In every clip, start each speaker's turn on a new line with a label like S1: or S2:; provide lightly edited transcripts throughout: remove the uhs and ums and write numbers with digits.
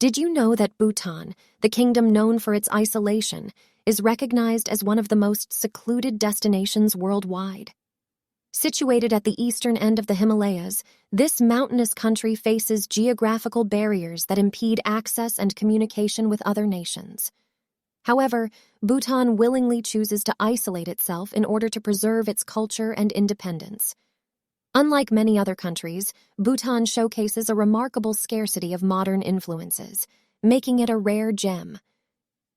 S1: Did you know that Bhutan, the kingdom known for its isolation, is recognized as one of the most secluded destinations worldwide? Situated at the eastern end of the Himalayas, this mountainous country faces geographical barriers that impede access and communication with other nations. However, Bhutan willingly chooses to isolate itself in order to preserve its culture and independence. Unlike many other countries, Bhutan showcases a remarkable scarcity of modern influences, making it a rare gem.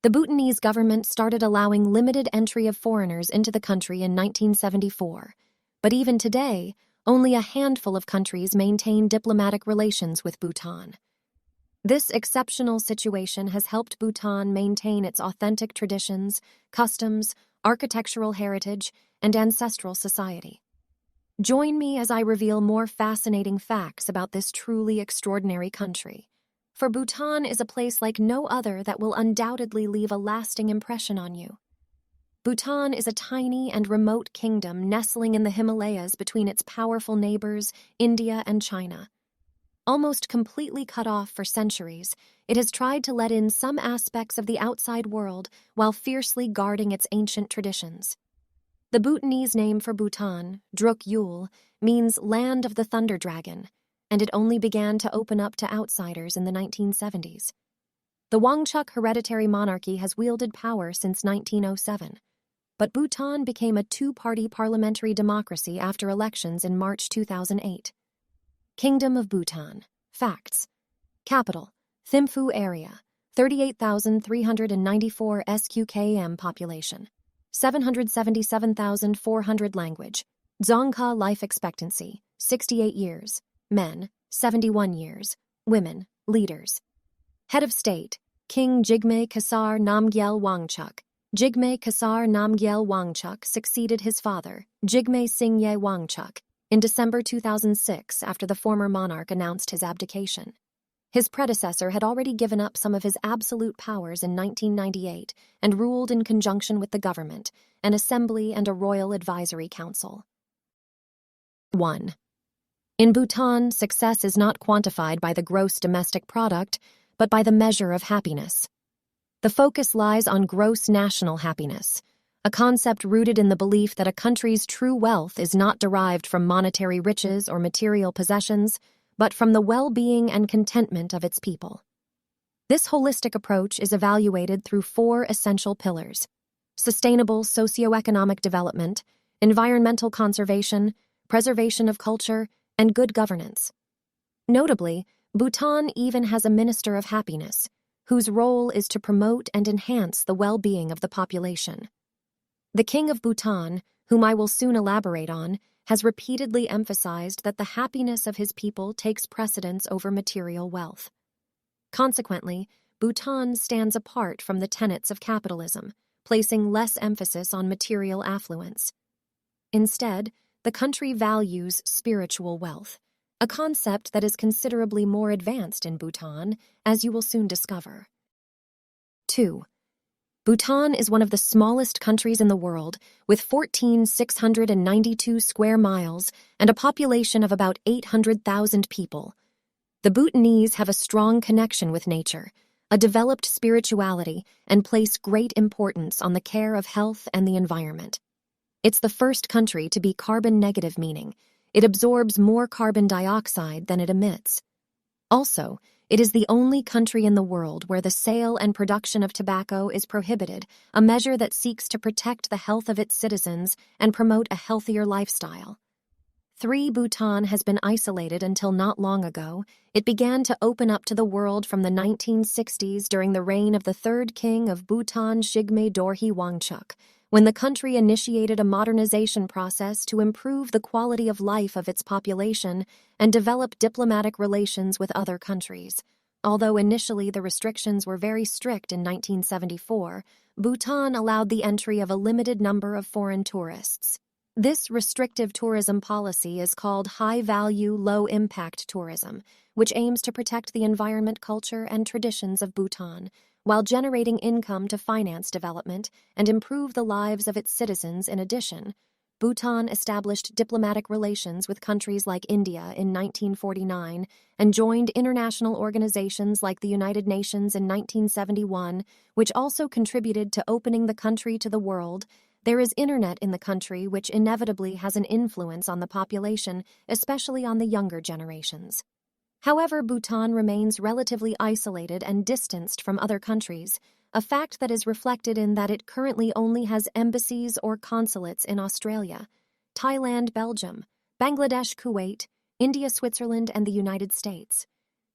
S1: The Bhutanese government started allowing limited entry of foreigners into the country in 1974, but even today, only a handful of countries maintain diplomatic relations with Bhutan. This exceptional situation has helped Bhutan maintain its authentic traditions, customs, architectural heritage, and ancestral society. Join me as I reveal more fascinating facts about this truly extraordinary country. For Bhutan is a place like no other that will undoubtedly leave a lasting impression on you. Bhutan is a tiny and remote kingdom nestling in the Himalayas between its powerful neighbors, India and China. Almost completely cut off for centuries, it has tried to let in some aspects of the outside world while fiercely guarding its ancient traditions. The Bhutanese name for Bhutan, Druk Yul, means land of the thunder dragon, and it only began to open up to outsiders in the 1970s. The Wangchuck hereditary monarchy has wielded power since 1907, but Bhutan became a two-party parliamentary democracy after elections in March 2008. Kingdom of Bhutan. Facts. Capital, Thimphu area, 38,394 sqkm population. 777,400 language. Dzongkha life expectancy, 68 years. Men, 71 years. Women, leaders. Head of state, King Jigme Khesar Namgyel Wangchuck. Jigme Khesar Namgyel Wangchuck succeeded his father, Jigme Singye Wangchuck, in December 2006 after the former monarch announced his abdication. His predecessor had already given up some of his absolute powers in 1998 and ruled in conjunction with the government, an assembly and a royal advisory council. 1. In Bhutan, success is not quantified by the gross domestic product, but by the measure of happiness. The focus lies on gross national happiness, a concept rooted in the belief that a country's true wealth is not derived from monetary riches or material possessions, but from the well-being and contentment of its people. This holistic approach is evaluated through four essential pillars: sustainable socioeconomic development, environmental conservation, preservation of culture, and good governance. Notably, Bhutan even has a Minister of Happiness, whose role is to promote and enhance the well-being of the population. The King of Bhutan, whom I will soon elaborate on, has repeatedly emphasized that the happiness of his people takes precedence over material wealth. Consequently, Bhutan stands apart from the tenets of capitalism, placing less emphasis on material affluence. Instead, the country values spiritual wealth, a concept that is considerably more advanced in Bhutan, as you will soon discover. 2. Bhutan is one of the smallest countries in the world, with 14,692 square miles and a population of about 800,000 people. The Bhutanese have a strong connection with nature, a developed spirituality, and place great importance on the care of health and the environment. It's the first country to be carbon negative, meaning it absorbs more carbon dioxide than it emits. Also, it is the only country in the world where the sale and production of tobacco is prohibited, a measure that seeks to protect the health of its citizens and promote a healthier lifestyle. 3. Bhutan has been isolated until not long ago. It began to open up to the world from the 1960s during the reign of the third king of Bhutan, Jigme Dorji Wangchuck, when the country initiated a modernization process to improve the quality of life of its population and develop diplomatic relations with other countries. Although initially the restrictions were very strict in 1974, Bhutan allowed the entry of a limited number of foreign tourists. This restrictive tourism policy is called high-value, low-impact tourism, which aims to protect the environment, culture, and traditions of Bhutan, while generating income to finance development and improve the lives of its citizens. In addition, Bhutan established diplomatic relations with countries like India in 1949 and joined international organizations like the United Nations in 1971, which also contributed to opening the country to the world. There is internet in the country, which inevitably has an influence on the population, especially on the younger generations. However, Bhutan remains relatively isolated and distanced from other countries, a fact that is reflected in that it currently only has embassies or consulates in Australia, Thailand, Belgium, Bangladesh, Kuwait, India, Switzerland, and the United States.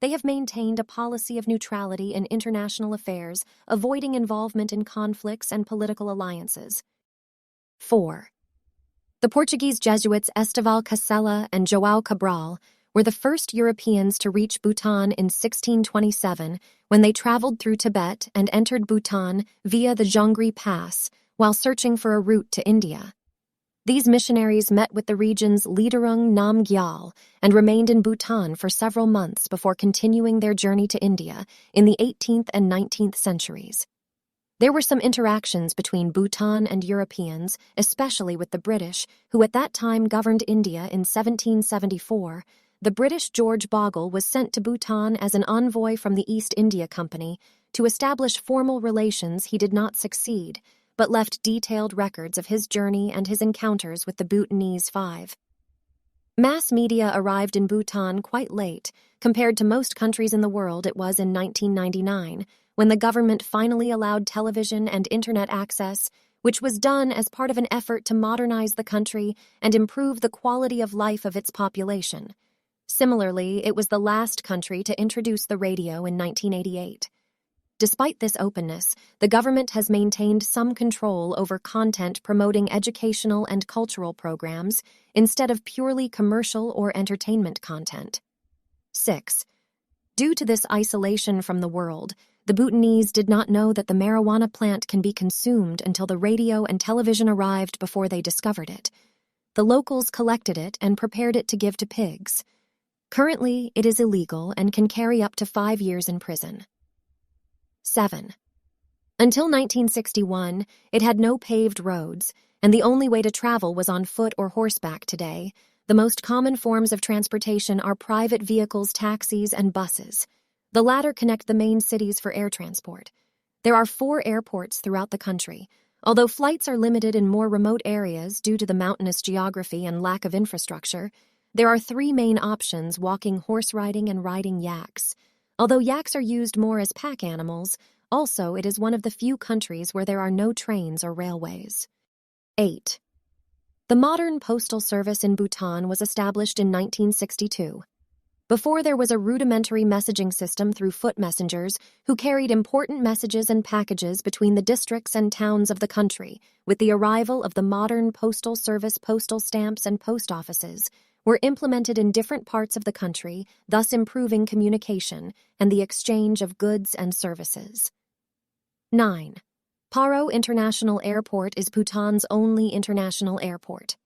S1: They have maintained a policy of neutrality in international affairs, avoiding involvement in conflicts and political alliances. 4. The Portuguese Jesuits Esteval Casella and João Cabral were the first Europeans to reach Bhutan in 1627 when they traveled through Tibet and entered Bhutan via the Zhongri Pass while searching for a route to India. These missionaries met with the region's Leaderung Namgyal and remained in Bhutan for several months before continuing their journey to India in the 18th and 19th centuries. There were some interactions between Bhutan and Europeans, especially with the British, who at that time governed India in 1774. The British George Bogle was sent to Bhutan as an envoy from the East India Company. To establish formal relations, he did not succeed, but left detailed records of his journey and his encounters with the Bhutanese Five. Mass media arrived in Bhutan quite late. Compared to most countries in the world, it was in 1999, when the government finally allowed television and internet access, which was done as part of an effort to modernize the country and improve the quality of life of its population. Similarly, it was the last country to introduce the radio in 1988. Despite this openness, the government has maintained some control over content promoting educational and cultural programs instead of purely commercial or entertainment content. 6. Due to this isolation from the world, the Bhutanese did not know that the marijuana plant can be consumed until the radio and television arrived before they discovered it. The locals collected it and prepared it to give to pigs. Currently, it is illegal and can carry up to 5 years in prison. 7. Until 1961, it had no paved roads, and the only way to travel was on foot or horseback today. The most common forms of transportation are private vehicles, taxis, and buses. The latter connect the main cities for air transport. There are 4 airports throughout the country. Although flights are limited in more remote areas due to the mountainous geography and lack of infrastructure, there are 3 main options: walking, horse riding, and riding yaks. Although yaks are used more as pack animals, also it is one of the few countries where there are no trains or railways. 8. The modern postal service in Bhutan was established in 1962. Before, there was a rudimentary messaging system through foot messengers who carried important messages and packages between the districts and towns of the country. With the arrival of the modern postal service, postal stamps and post offices were implemented in different parts of the country, thus improving communication and the exchange of goods and services. 9. Paro International Airport is Bhutan's only international airport.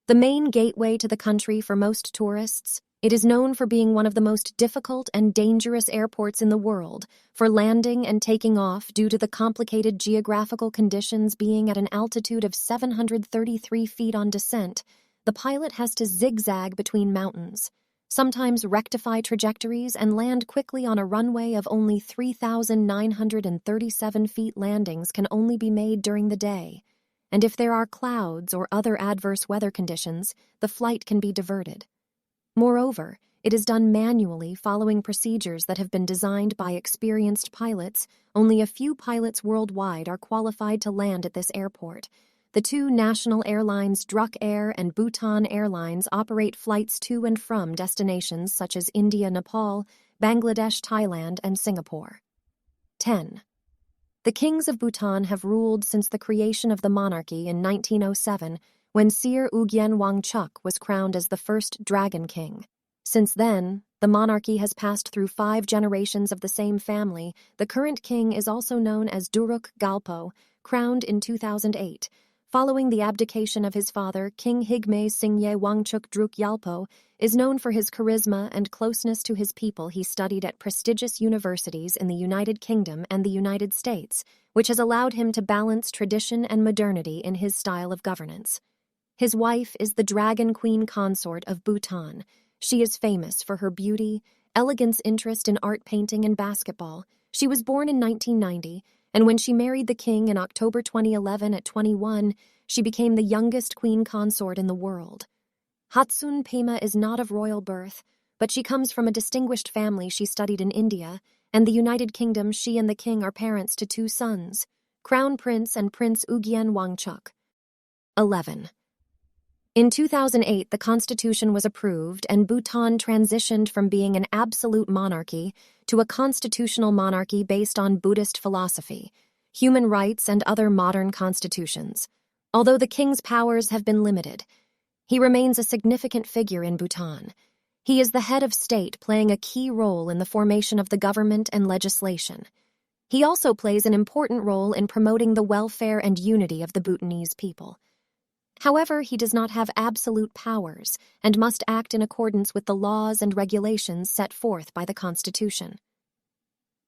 S1: The main gateway to the country for most tourists, it is known for being one of the most difficult and dangerous airports in the world for landing and taking off due to the complicated geographical conditions. Being at an altitude of 733 feet on descent, the pilot has to zigzag between mountains, sometimes rectify trajectories and land quickly on a runway of only 3,937 feet. Landings can only be made during the day, and if there are clouds or other adverse weather conditions, the flight can be diverted. Moreover, it is done manually following procedures that have been designed by experienced pilots. Only a few pilots worldwide are qualified to land at this airport. The 2 national airlines, Druk Air and Bhutan Airlines, operate flights to and from destinations such as India, Nepal, Bangladesh, Thailand, and Singapore. 10. The kings of Bhutan have ruled since the creation of the monarchy in 1907, when Sir Ugyen Wangchuck was crowned as the first Dragon King. Since then, the monarchy has passed through 5 generations of the same family. The current king is also known as Duruk Galpo, crowned in 2008. Following the abdication of his father, King Higme Singye Wangchuk Druk Yalpo is known for his charisma and closeness to his people. He studied at prestigious universities in the United Kingdom and the United States, which has allowed him to balance tradition and modernity in his style of governance. His wife is the Dragon Queen Consort of Bhutan. She is famous for her beauty, elegance, interest in art, painting, and basketball. She was born in 1990, and when she married the king in October 2011 at 21, she became the youngest queen consort in the world. Hatsun Pema is not of royal birth, but she comes from a distinguished family. She studied in India, and the United Kingdom. She and the king are parents to 2 sons, Crown Prince and Prince Ugyen Wangchuk. 11. In 2008, the constitution was approved, and Bhutan transitioned from being an absolute monarchy to a constitutional monarchy based on Buddhist philosophy, human rights, and other modern constitutions. Although the king's powers have been limited, he remains a significant figure in Bhutan. He is the head of state, playing a key role in the formation of the government and legislation. He also plays an important role in promoting the welfare and unity of the Bhutanese people. However, he does not have absolute powers and must act in accordance with the laws and regulations set forth by the Constitution.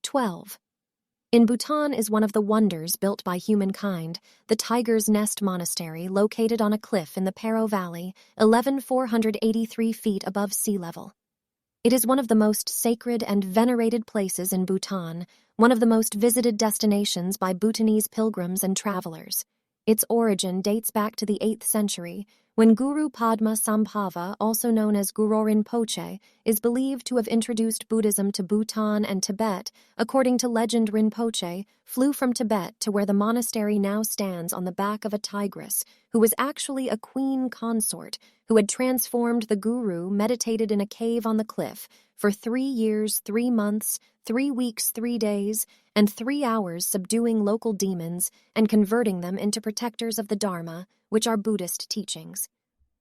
S1: 12. In Bhutan is one of the wonders built by humankind, the Tiger's Nest Monastery, located on a cliff in the Paro Valley, 11,483 feet above sea level. It is one of the most sacred and venerated places in Bhutan, one of the most visited destinations by Bhutanese pilgrims and travelers. Its origin dates back to the 8th century, when Guru Padma Sambhava, also known as Guru Rinpoche, is believed to have introduced Buddhism to Bhutan and Tibet. According to legend, Rinpoche flew from Tibet to where the monastery now stands on the back of a tigress, who was actually a queen consort who had transformed the guru, meditated in a cave on the cliff for 3 years, 3 months, 3 weeks, 3 days, and 3 hours, subduing local demons and converting them into protectors of the Dharma, which are Buddhist teachings.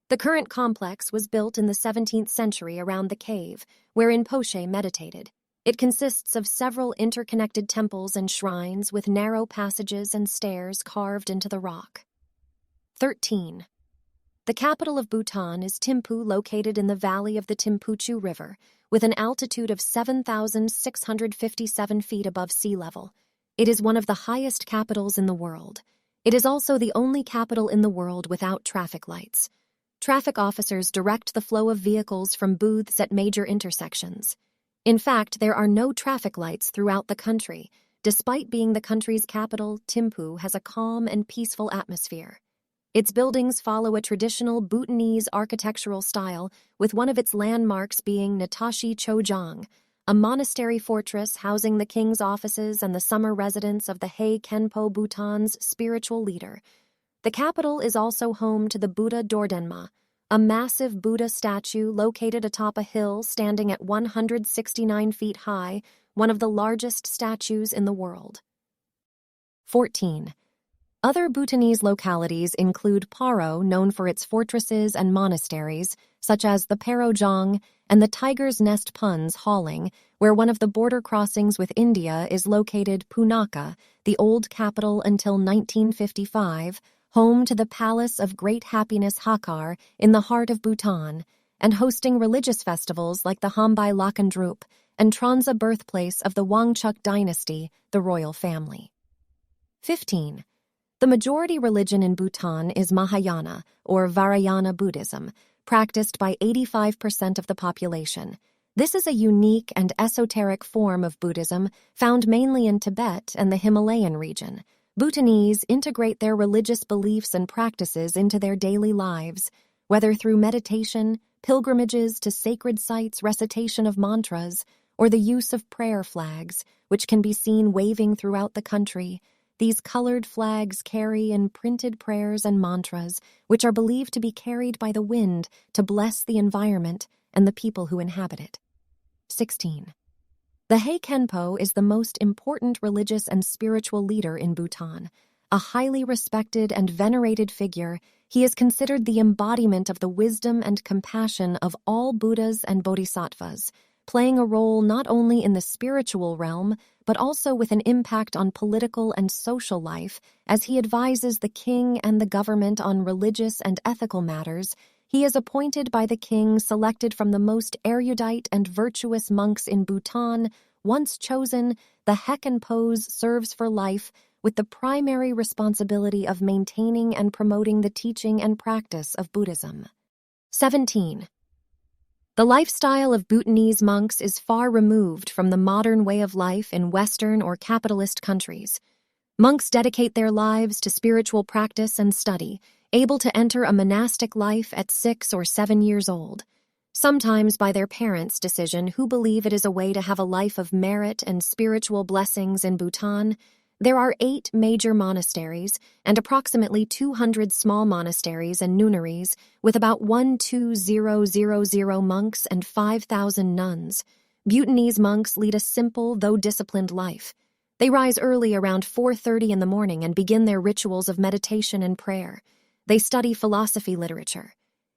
S1: The current complex was built in the 17th century around the cave, where Rinpoche meditated. It consists of several interconnected temples and shrines with narrow passages and stairs carved into the rock. 13. The capital of Bhutan is Thimphu, located in the valley of the Timpuchu River, with an altitude of 7,657 feet above sea level. It is one of the highest capitals in the world. It is also the only capital in the world without traffic lights. Traffic officers direct the flow of vehicles from booths at major intersections. In fact, there are no traffic lights throughout the country. Despite being the country's capital, Thimphu has a calm and peaceful atmosphere. Its buildings follow a traditional Bhutanese architectural style, with one of its landmarks being Natashi Chojang, a monastery fortress housing the king's offices and the summer residence of the He Khenpo, Bhutan's spiritual leader. The capital is also home to the Buddha Dordenma, a massive Buddha statue located atop a hill standing at 169 feet high, one of the largest statues in the world. 14. Other Bhutanese localities include Paro, known for its fortresses and monasteries, such as the Parojong, and the Tiger's Nest Puns Hauling, where one of the border crossings with India is located. Punakha, the old capital until 1955, home to the Palace of Great Happiness Hakar in the heart of Bhutan, and hosting religious festivals like the Hambai Lakhandrup and Tronsa, birthplace of the Wangchuk dynasty, the royal family. 15. The majority religion in Bhutan is Mahayana, or Vajrayana Buddhism, practiced by 85% of the population. This is a unique and esoteric form of Buddhism found mainly in Tibet and the Himalayan region. Bhutanese integrate their religious beliefs and practices into their daily lives, whether through meditation, pilgrimages to sacred sites, recitation of mantras, or the use of prayer flags, which can be seen waving throughout the country. These colored flags carry imprinted prayers and mantras, which are believed to be carried by the wind to bless the environment and the people who inhabit it. 16. The He Khenpo is the most important religious and spiritual leader in Bhutan. A highly respected and venerated figure, he is considered the embodiment of the wisdom and compassion of all Buddhas and Bodhisattvas, playing a role not only in the spiritual realm, but also with an impact on political and social life, as he advises the king and the government on religious and ethical matters. He is appointed by the king, selected from the most erudite and virtuous monks in Bhutan. Once chosen, the He Khenpo serves for life with the primary responsibility of maintaining and promoting the teaching and practice of Buddhism. 17. The lifestyle of Bhutanese monks is far removed from the modern way of life in Western or capitalist countries. Monks dedicate their lives to spiritual practice and study, able to enter a monastic life at 6 or 7 years old, sometimes by their parents' decision, who believe it is a way to have a life of merit and spiritual blessings in Bhutan. There are 8 major monasteries and approximately 200 small monasteries and nunneries with about 12,000 monks and 5,000 nuns. Bhutanese monks lead a simple, though disciplined life. They rise early around 4:30 in the morning and begin their rituals of meditation and prayer. They study philosophy literature.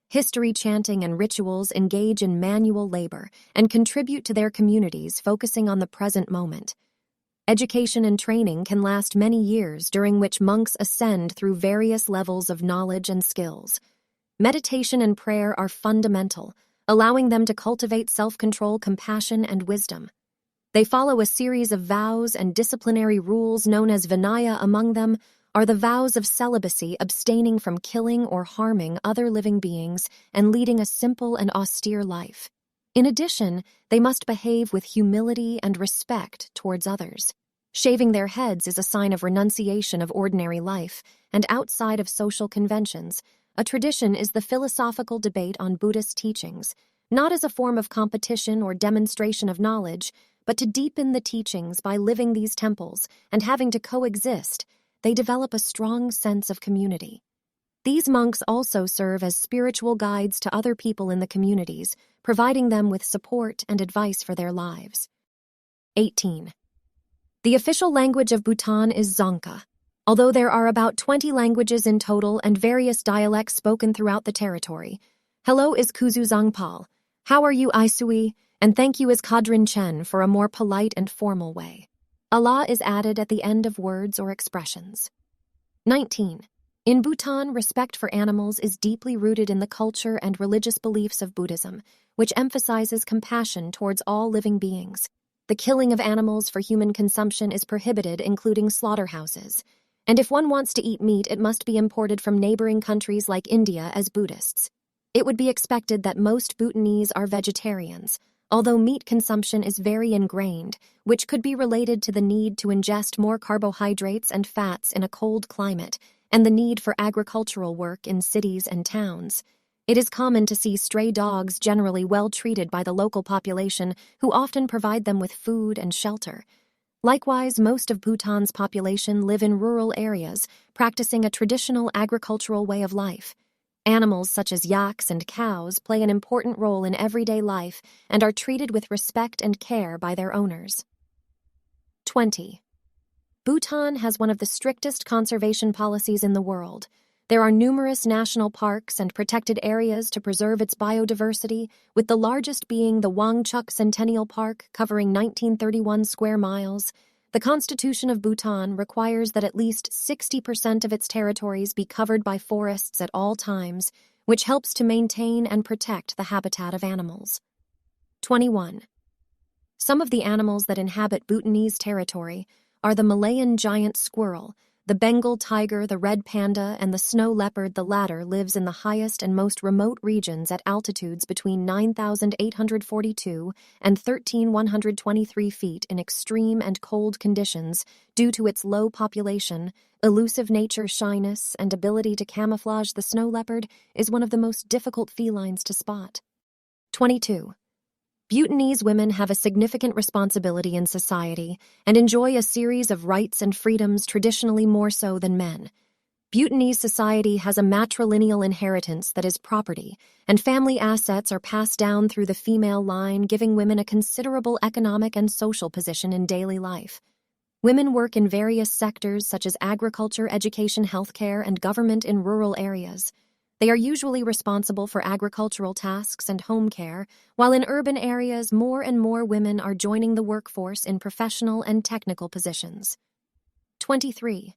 S1: History chanting and rituals, engage in manual labor, and contribute to their communities, focusing on the present moment. Education and training can last many years, during which monks ascend through various levels of knowledge and skills. Meditation and prayer are fundamental, allowing them to cultivate self-control, compassion, and wisdom. They follow a series of vows and disciplinary rules known as Vinaya. Among them are the vows of celibacy, abstaining from killing or harming other living beings and leading a simple and austere life. In addition, they must behave with humility and respect towards others. Shaving their heads is a sign of renunciation of ordinary life, and outside of social conventions, a tradition is the philosophical debate on Buddhist teachings, not as a form of competition or demonstration of knowledge, but to deepen the teachings. By living these temples and having to coexist, they develop a strong sense of community. These monks also serve as spiritual guides to other people in the communities, providing them with support and advice for their lives. 18. The official language of Bhutan is Dzongkha. Although there are about 20 languages in total and various dialects spoken throughout the territory. Hello is Kuzu Zangpal. How are you, Isui? And thank you is Kadrin Chen for a more polite and formal way. Allah is added at the end of words or expressions. 19. In Bhutan, respect for animals is deeply rooted in the culture and religious beliefs of Buddhism, which emphasizes compassion towards all living beings. The killing of animals for human consumption is prohibited, including slaughterhouses. And if one wants to eat meat, it must be imported from neighboring countries like India as Buddhists. It would be expected that most Bhutanese are vegetarians, although meat consumption is very ingrained, which could be related to the need to ingest more carbohydrates and fats in a cold climate, and the need for agricultural work in cities and towns. It is common to see stray dogs generally well treated by the local population, who often provide them with food and shelter. Likewise, most of Bhutan's population live in rural areas, practicing a traditional agricultural way of life. Animals such as yaks and cows play an important role in everyday life and are treated with respect and care by their owners. 20. Bhutan has one of the strictest conservation policies in the world. There are numerous national parks and protected areas to preserve its biodiversity, with the largest being the Wangchuk Centennial Park, covering 1931 square miles. The Constitution of Bhutan requires that at least 60% of its territories be covered by forests at all times, which helps to maintain and protect the habitat of animals. 21. Some of the animals that inhabit Bhutanese territory are the Malayan giant squirrel, the Bengal tiger, the red panda, and the snow leopard. The latter lives in the highest and most remote regions at altitudes between 9,842 and 13,123 feet in extreme and cold conditions due to its low population, elusive nature, shyness, and ability to camouflage. The snow leopard is one of the most difficult felines to spot. 22. Bhutanese women have a significant responsibility in society and enjoy a series of rights and freedoms, traditionally more so than men. Bhutanese society has a matrilineal inheritance that is property, and family assets are passed down through the female line, giving women a considerable economic and social position in daily life. Women work in various sectors such as agriculture, education, healthcare, and government in rural areas. They are usually responsible for agricultural tasks and home care, while in urban areas more and more women are joining the workforce in professional and technical positions. 23.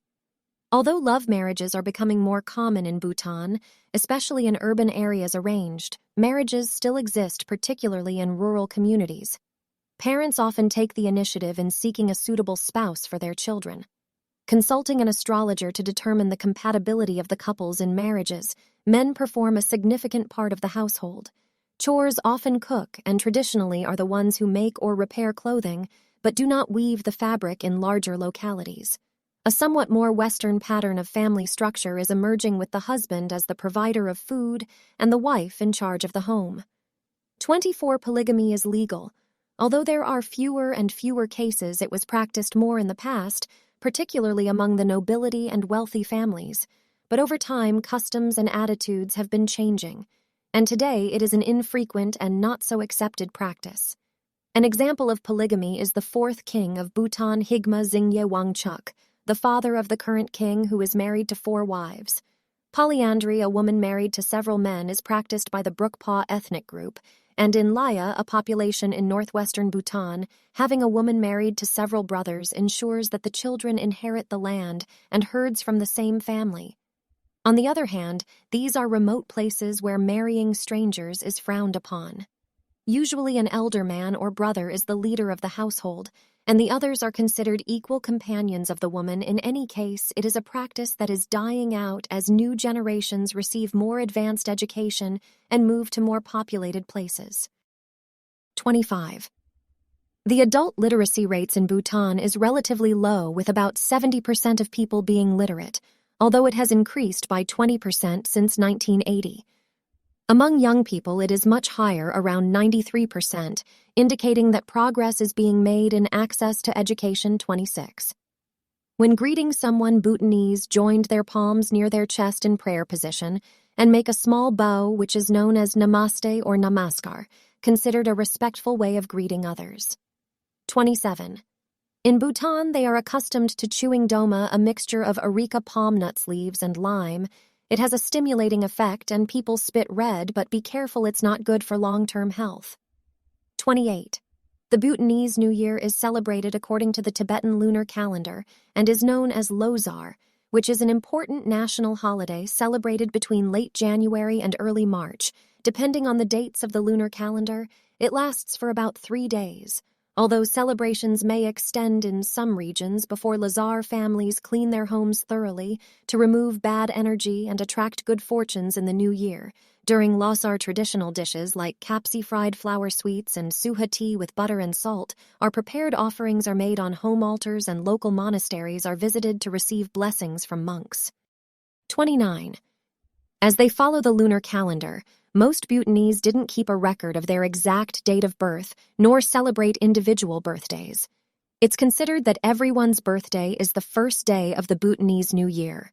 S1: Although love marriages are becoming more common in Bhutan, especially in urban areas, arranged marriages still exist, particularly in rural communities. Parents often take the initiative in seeking a suitable spouse for their children. consulting an astrologer to determine the compatibility of the couples in marriages. Men perform a significant part of the household. Chores often cook and traditionally are the ones who make or repair clothing, but do not weave the fabric in larger localities. A somewhat more Western pattern of family structure is emerging with the husband as the provider of food and the wife in charge of the home. 24. Polygamy is legal. Although there are fewer and fewer cases, it was practiced more in the past, particularly among the nobility and wealthy families. But over time, customs and attitudes have been changing, and today it is an infrequent and not so accepted practice. An example of polygamy is the fourth king of Bhutan, Higma Zingye Wangchuk, the father of the current king, who is married to 4 wives. Polyandry, a woman married to several men, is practiced by the Brukpa ethnic group, and in Laya, a population in northwestern Bhutan, having a woman married to several brothers ensures that the children inherit the land and herds from the same family. On the other hand, these are remote places where marrying strangers is frowned upon. Usually an elder man or brother is the leader of the household, and the others are considered equal companions of the woman. In any case, it is a practice that is dying out as new generations receive more advanced education and move to more populated places. 25. The adult literacy rates in Bhutan is relatively low, with about 70% of people being literate, although it has increased by 20% since 1980. Among young people, it is much higher, around 93%, indicating that progress is being made in access to education. 26. When greeting someone, Bhutanese joined their palms near their chest in prayer position and make a small bow, which is known as namaste or namaskar, considered a respectful way of greeting others. 27. In Bhutan, they are accustomed to chewing doma, a mixture of areca palm nuts leaves and lime. It has a stimulating effect and people spit red, but be careful, it's not good for long-term health. 28. The Bhutanese New Year is celebrated according to the Tibetan lunar calendar and is known as Losar, which is an important national holiday celebrated between late January and early March. Depending on the dates of the lunar calendar, it lasts for about 3 days. Although celebrations may extend in some regions, before Losar, families clean their homes thoroughly to remove bad energy and attract good fortunes in the new year. During Losar, traditional dishes like kapsi fried flour sweets and suha tea with butter and salt are prepared. Offerings are made on home altars, and local monasteries are visited to receive blessings from monks. 29. As they follow the lunar calendar, most Bhutanese didn't keep a record of their exact date of birth, nor celebrate individual birthdays. It's considered that everyone's birthday is the first day of the Bhutanese New Year.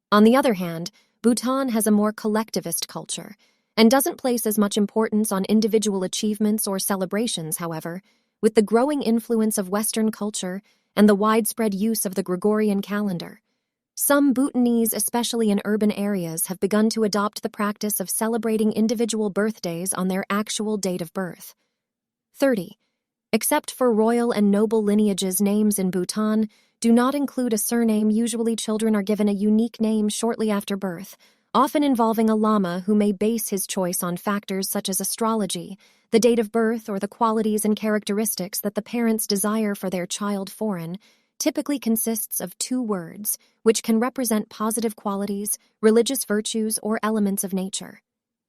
S1: On the other hand, Bhutan has a more collectivist culture and doesn't place as much importance on individual achievements or celebrations. However, with the growing influence of Western culture and the widespread use of the Gregorian calendar, some Bhutanese, especially in urban areas, have begun to adopt the practice of celebrating individual birthdays on their actual date of birth. 30. Except for royal and noble lineages, names in Bhutan do not include a surname. Usually children are given a unique name shortly after birth, often involving a lama who may base his choice on factors such as astrology, the date of birth, or the qualities and characteristics that the parents desire for their child. Foreign typically consists of 2 words, which can represent positive qualities, religious virtues, or elements of nature.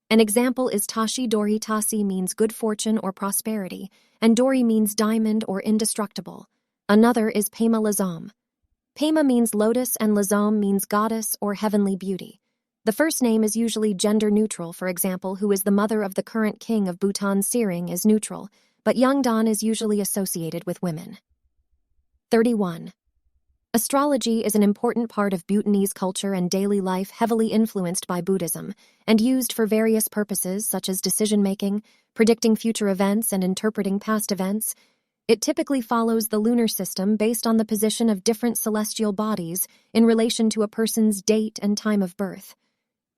S1: An example is Tashi Dori. Tasi means good fortune or prosperity, and Dori means diamond or indestructible. Another is Pema Lazom. Pema means lotus and Lazom means goddess or heavenly beauty. The first name is usually gender neutral. For example, who is the mother of the current king of Bhutan, Serene, is neutral, but Yangdan is usually associated with women. 31. Astrology is an important part of Bhutanese culture and daily life, heavily influenced by Buddhism, and used for various purposes such as decision-making, predicting future events, and interpreting past events. It typically follows the lunar system based on the position of different celestial bodies in relation to a person's date and time of birth.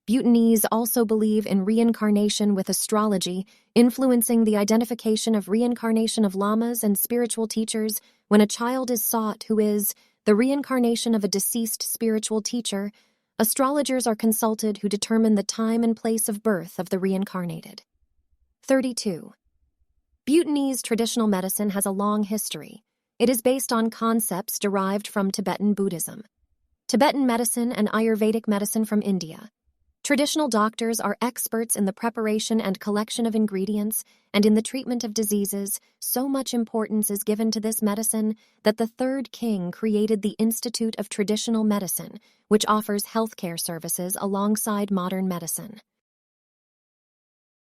S1: Bhutanese also believe in reincarnation, with astrology influencing the identification of reincarnation of lamas and spiritual teachers. When a child is sought who is the reincarnation of a deceased spiritual teacher, astrologers are consulted who determine the time and place of birth of the reincarnated. 32. Bhutanese traditional medicine has a long history. It is based on concepts derived from Tibetan Buddhism, Tibetan medicine and Ayurvedic medicine from India. Traditional doctors are experts in the preparation and collection of ingredients and in the treatment of diseases. So much importance is given to this medicine that the third king created the Institute of Traditional Medicine, which offers healthcare services alongside modern medicine.